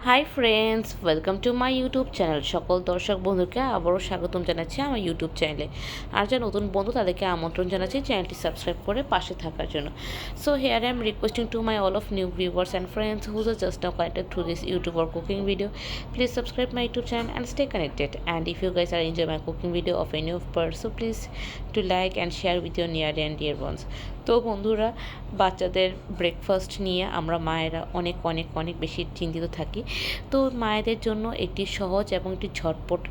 Hi friends, welcome to my YouTube channel. সকল দর্শক বন্ধুকে আবারও স্বাগতম জানাচ্ছি আমার ইউটিউব চ্যানেলে। আর যারা নতুন বন্ধু তাদেরকে আমন্ত্রণ জানাচ্ছি চ্যানেলটি সাবস্ক্রাইব করে পাশে থাকার জন্য। So here I am requesting to my all of new viewers and friends whose are just now connected through this YouTube or cooking video. Please subscribe my YouTube channel and stay connected. And if you guys are enjoy my cooking video of any of part, so please to like and share with your near and dear ones. তো বন্ধুরা, বাচ্চাদের breakfast নিয়ে আমরা মায়েরা অনেক অনেক অনেক বেশি চিন্তিত থাকি। তো মায়েদের জন্য একটি সহজ এবং একটি ঝটপট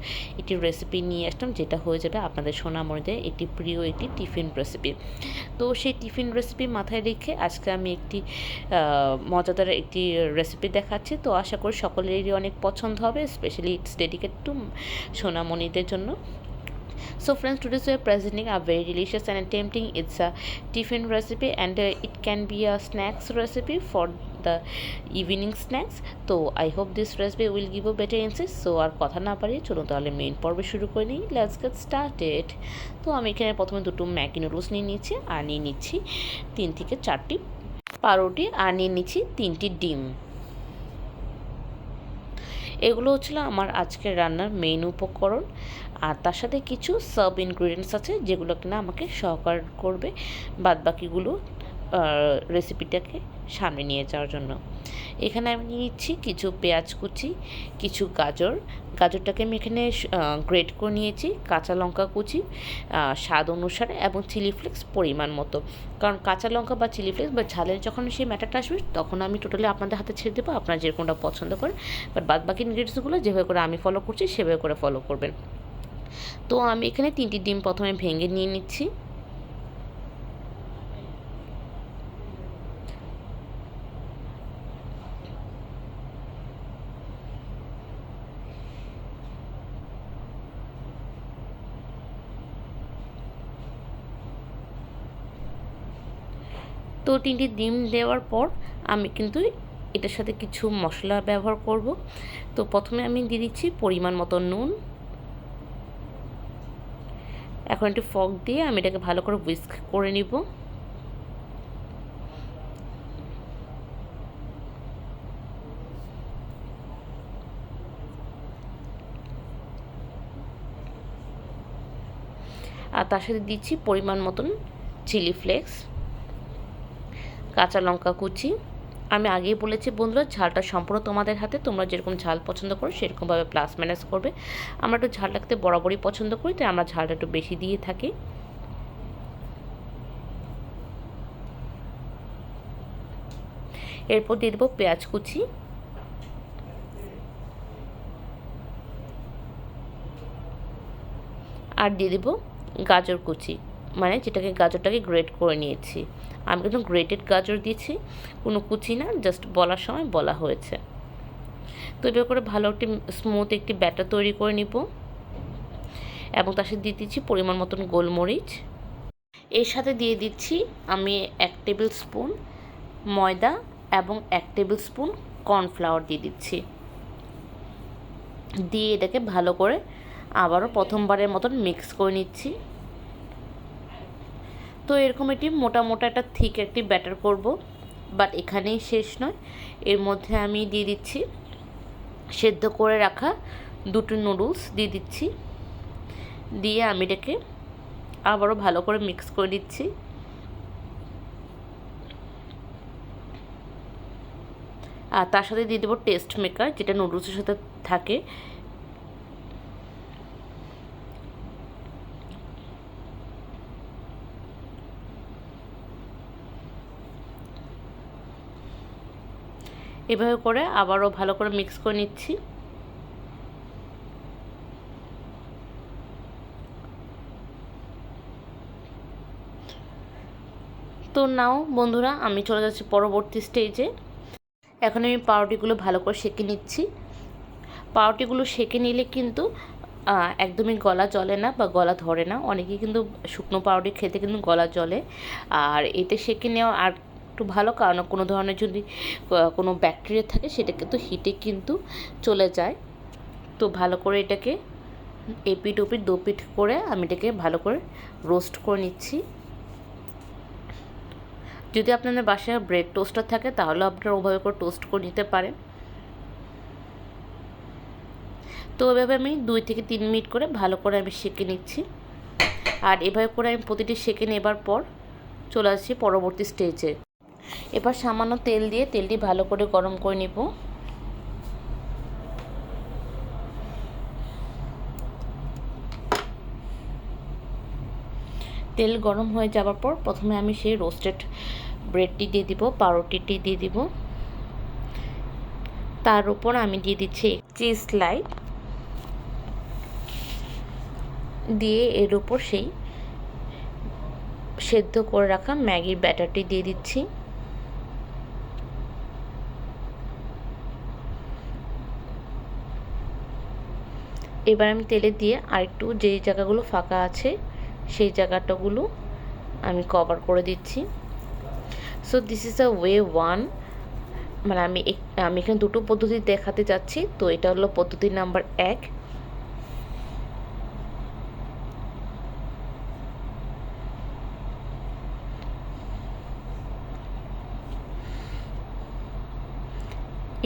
একটি রেসিপি নিয়ে আসলাম, যেটা হয়ে যাবে আপনাদের সোনামণিদের একটি প্রিয় একটি টিফিন রেসিপি। তো সেই টিফিন রেসিপি মাথায় রেখে আজকে আমি একটি মজাদার একটি রেসিপি দেখাচ্ছি। তো আশা করি সকলেরই অনেক পছন্দ হবে, স্পেশালি ইটস ডেডিকেট টু সোনামণিদের জন্য। So friends, today we are presenting a very delicious and tempting. It's a tiffin recipe and it can be a snacks recipe for the evening snacks. So I hope this recipe will give you better insights. So আর কথা না পারি চলুন তাহলে main পর্বে শুরু করে নিই। Let's get started. তো আমি এখানে প্রথমে দুটো ম্যাগি নুডলস নিয়ে নিচ্ছি, আর নিয়ে নিচ্ছি 3 থেকে 4টি পাউরুটি, আর নিয়ে নিচ্ছি 3টি ডিম। এগুলো হচ্ছিল আমার আজকের রান্নার মেইন উপকরণ। আর তার সাথে কিছু সাব ইনগ্রিডিয়েন্টস আছে যেগুলো কিনা আমাকে সহকার করবে বাদবাকিগুলো রেসিপিটাকে সামনে নিয়ে যাওয়ার জন্য। এখানে আমি নিচ্ছি কিছু পেঁয়াজ কুচি, কিছু গাজরটাকে আমি এখানে গ্রেট করে নিয়েছি, কাঁচা লঙ্কা কুচি স্বাদ অনুসারে, এবং চিলি ফ্লেক্স পরিমাণ মতো। কারণ কাঁচা লঙ্কা বা চিলি ফ্লেক্স বা ঝালের যখন সেই ম্যাটারটা আসবে তখন আমি টোটালি আপনাদের হাতে ছেড়ে দেবো, আপনারা যেরকমটা পছন্দ করেন। বাট বাদবাকি ইনগ্রিডিয়েন্টসগুলো যেভাবে করে আমি ফলো করছি সেভাবে করে ফলো করবেন। তো আমি এখানে 3টি ডিম প্রথমে ভেঙে নিয়ে নিচ্ছি। তো 3টি ডিম দেওয়ার পর আমি কিন্তু এটার সাথে কিছু মশলা ব্যবহার করব। তো প্রথমে আমি দিয়ে দিচ্ছি পরিমাণ মতো নুন। এখন একটু ফক দিয়ে আমি এটাকে ভালো করে হুইস্ক করে নিব। আর তার সাথে দিচ্ছি পরিমাণ মতন চিলি ফ্লেক্স, কাঁচা লঙ্কা কুচি। আমি আগেই বলেছি বন্ধুরা, ঝালটা সম্পূর্ণ তোমাদের হাতে, তোমরা যেরকম ঝাল পছন্দ করো সেরকমভাবে প্লাস মাইনাস করবে। আমরা একটু ঝাল রাখতে বরাবরই পছন্দ করি, তাই আমরা ঝালটা একটু বেশি দিয়ে থাকি। এরপর দিয়ে দেবো পেঁয়াজ কুচি, আর দিয়ে দেবো গাজর কুচি, মানে গাজরটাকে গ্রেট করে নিয়েছি। আমি কিন্তু গ্রেটেড গাজর দিয়েছি, কোনো কুচি না, জাস্ট বলার সময় বলা হয়েছে। তো এবার করে ভালো একটি স্মুথ একটি ব্যাটার তৈরি করে নিব, এবং তার সাথে দিয়ে দিচ্ছি পরিমাণ মতন গোলমরিচ। এর সাথে দিয়ে দিচ্ছি আমি 1 টেবিল স্পুন ময়দা এবং 1 টেবিল স্পুন কর্নফ্লাওয়ার দিয়ে দিচ্ছি। দিয়ে এটাকে ভালো করে আবারও প্রথমবারের মতন মিক্স করে নিচ্ছি। তো এরকম একটি মোটা একটা থিক একটি ব্যাটার করব, বাট এখানেই শেষ নয়। এর মধ্যে আমি দিয়ে দিচ্ছি সেদ্ধ করে রাখা 2টি নুডলস দিয়ে দিচ্ছি। দিয়ে আমি এটাকে আবারও ভালো করে মিক্স করে দিচ্ছি। আর তার সাথে দিয়ে দেবো টেস্ট মেকার, যেটা নুডলসের সাথে থাকে। এভাবে করে আবারও ভালো করে মিক্স করে নিচ্ছি। তো নাও বন্ধুরা, আমি চলে যাচ্ছি পরবর্তী স্টেজে। এখন আমি পাউরুটিগুলো ভালো করে সেঁকে নিচ্ছি। পাউরুটিগুলো সেঁকে নিলে কিন্তু একদমই গলা জ্বলে না বা গলা ধরে না। অনেকেই কিন্তু শুকনো পাউরুটি খেতে কিন্তু গলা জ্বলে, আর এতে সেঁকে নেওয়া আর একটু ভালো, কারণ কোনো ধরনের যদি কোনো ব্যাকটেরিয়া থাকে সেটা কিন্তু হিটে কিন্তু চলে যায়। তো ভালো করে এটাকে এপিট ওপিট দুপিট করে আমি এটাকে ভালো করে রোস্ট করে নিচ্ছি। যদি আপনাদের বাসায় ব্রেড টোস্টার থাকে তাহলে আপনারা ওভাবে করে টোস্ট করে নিতে পারেন। তো এভাবে আমি 2 থেকে 3 মিনিট করে ভালো করে আমি সেঁকে নিচ্ছি। আর এভাবে করে আমি প্রতিটি সেঁকে নেবার পর চলে আসছি পরবর্তী স্টেজে। এবার সামান্য তেল দিয়ে তেলটি ভালো করে গরম করে নেব। তেল গরম হয়ে যাওয়ার পর প্রথমে আমি সেই রোস্টেড ব্রেডটি দিয়ে দিব, পাউরুটিটি দিয়ে দিব। তার উপর আমি দিয়ে দিচ্ছি চিজ স্লাইস, দিয়ে এর উপর সেই সেদ্ধ করে রাখা ম্যাগির ব্যাটারটি দিয়ে দিচ্ছি। এবার আমি তেলে দিয়ে আরেকটু যেই জায়গাগুলো ফাঁকা আছে সেই জায়গাটাগুলো আমি কভার করে দিচ্ছি। So this is a way 1, মানে আমি এখানে দুটো পদ্ধতি দেখাতে যাচ্ছি। তো এটা হলো পদ্ধতি নাম্বার 1।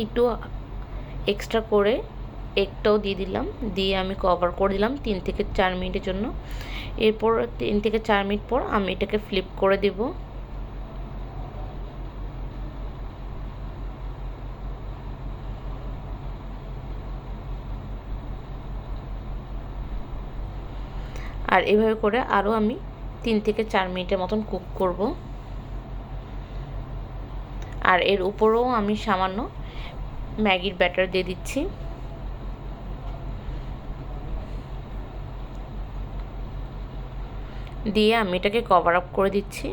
একটু এক্সট্রা করে এগটাও দিয়ে দিলাম, দিয়ে আমি কভার করে দিলাম 3 থেকে 4 মিনিটের জন্য। এরপর 3 থেকে 4 মিনিট পর আমি এটাকে ফ্লিপ করে দেব। আর এভাবে করে আরও আমি 3 থেকে 4 মিনিটের মতন কুক করব। আর এর উপরেও আমি সামান্য ম্যাগির ব্যাটার দিয়ে দিচ্ছি। দিয়ে আমি এটাকে কভার আপ করে দিচ্ছি।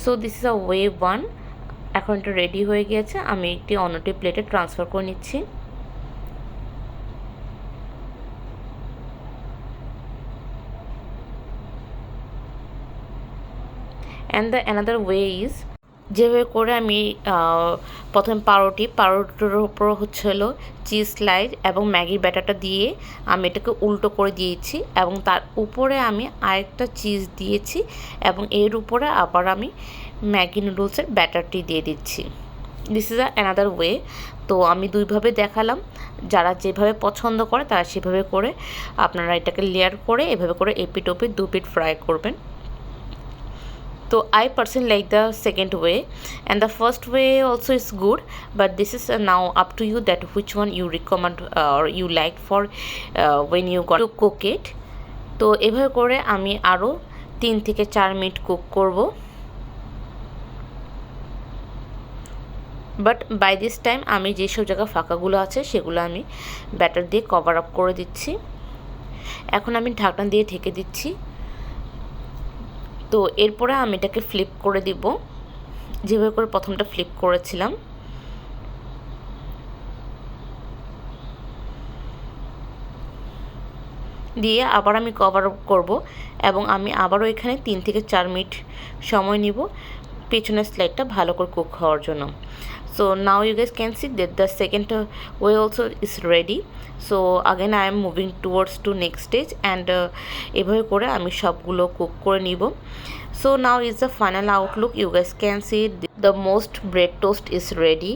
So this is a way 1। এখন এটা রেডি হয়ে গিয়েছে, আমি একটি অন্যটি প্লেটে ট্রান্সফার করে নিচ্ছি। And the another way is, যেভাবে করে আমি প্রথমে পাউরুটির উপর হচ্ছে হলো চিজ স্লাইস এবং ম্যাগির ব্যাটারটা দিয়ে আমি এটাকে উল্টো করে দিয়েছি, এবং তার উপরে আমি আরেকটা চিজ দিয়েছি, এবং এর উপরে আবার আমি ম্যাগি নুডলসের ব্যাটারটি দিয়ে দিচ্ছি। This is another way. তো আমি দুইভাবে দেখালাম, যারা যেভাবে পছন্দ করে তারা সেভাবে করে আপনারা এটাকে লেয়ার করে এভাবে করে এপিট ওপিট 2 পিট ফ্রাই করবেন। So I personally like the second way, and the first way also is good, but this is now up to you that which one you recommend or you like for when you got to cook it. তো এভাবে করে আমি আরও 3 থেকে 4 minute cook করব। But by this time আমি যেসব জায়গা ফাঁকাগুলো আছে সেগুলো আমি ব্যাটার দিয়ে কভার আপ করে দিচ্ছি। এখন আমি ঢাকনা দিয়ে ঢেকে দিচ্ছি। তো এরপরে আমি এটাকে ফ্লিপ করে দিব, যেভাবে করে প্রথমটা ফ্লিপ করেছিলাম। দিয়ে আবার আমি কভার আপ করব, এবং আমি আবারও এখানে 3 থেকে 4 মিনিট সময় নিব পেছনের স্লাইডটা ভালো করে কুক হওয়ার জন্য। So now you guys can see that the second way also is ready. So again I am moving towards to next stage, and এভাবে করে আমি সবগুলো কুক করে নিব। So now is the final outlook. You guys can see the most bread toast is ready.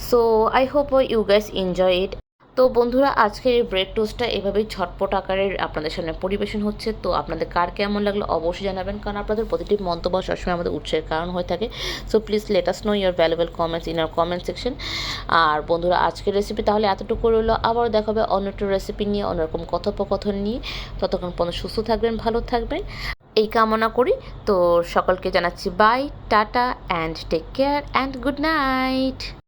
So I hope you guys enjoy it. তো বন্ধুরা, আজকের এই ব্রেড টোস্টটা এভাবেই ঝটপট আকারের আপনাদের সামনে পরিবেশন হচ্ছে। তো আপনাদের কার কেমন লাগলো অবশ্যই জানাবেন, কারণ আপনাদের প্রতিটি মন্তব্য সবসময় আমাদের উৎসাহের কারণ হয়ে থাকে। So please let us know your valuable comments in our comment section. আর বন্ধুরা, আজকের রেসিপি তাহলে এতটুকু রইলো। আবার দেখা হবে অন্য একটা রেসিপি নিয়ে, অন্যরকম কথোপকথন নিয়ে। ততক্ষণ পর্যন্ত সুস্থ থাকবেন, ভালো থাকবেন এই কামনা করি। তো সকলকে জানাচ্ছি বাই, টাটা, and take care and good night.